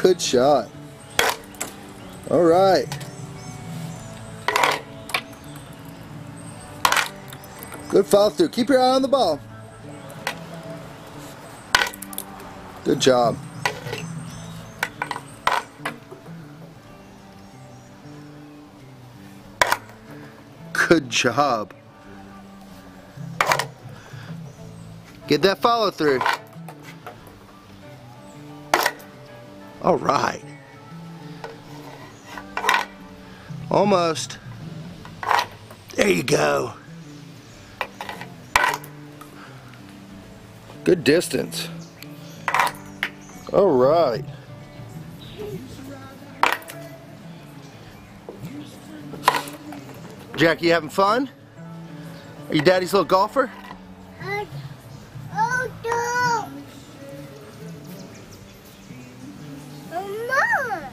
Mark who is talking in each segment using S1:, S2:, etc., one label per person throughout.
S1: Good shot. All right. Good follow through. Keep your eye on the ball. Good job. Good job. Get that follow through. All right. Almost. There you go. Good distance. All right. Jackie, you having fun? Are you Daddy's little golfer?
S2: Oh no! Mama!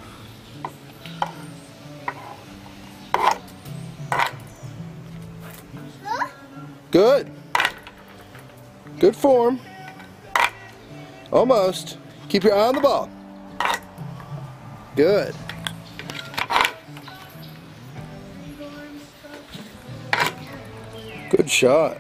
S2: Huh?
S1: Good. Good form. Almost. Keep your eye on the ball. Good. Good shot.